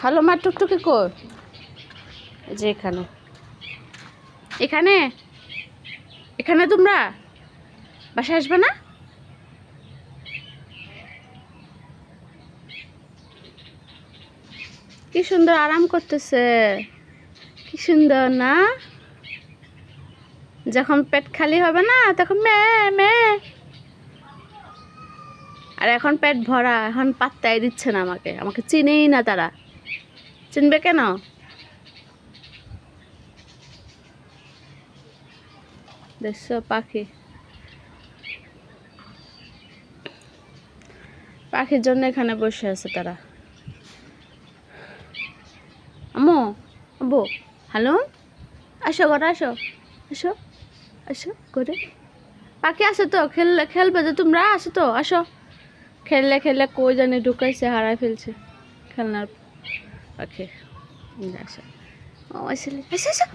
Hello মা, টুকটুকি কই? এই যে এখানে এখানে এখানে তোমরা বাসায় আসবে না? কি সুন্দর আরাম করতেছে, কি সুন্দর না? যখন পেট খালি হবে না তখন মে মে, আর এখন পেট ভরা, এখন পাত্তাই দিচ্ছে না আমাকে, আমাকে চিনেই না তারা। চিনবে কেন? দেখছো পাখি, পাখির জন্য এখানে বসে আছে তারা। আম্মু, আব্বু, হ্যালো, আসো ঘরে, আসো আসো আসো ঘরে। পাখি আসো তো, খেলবে যে তোমরা, আসো তো, আসো। খেললে খেললে কই জানি ঢুকাইছে, হারাই ফেলছে খেলনার পাখি। আসো, ও আসলে আসো আসো।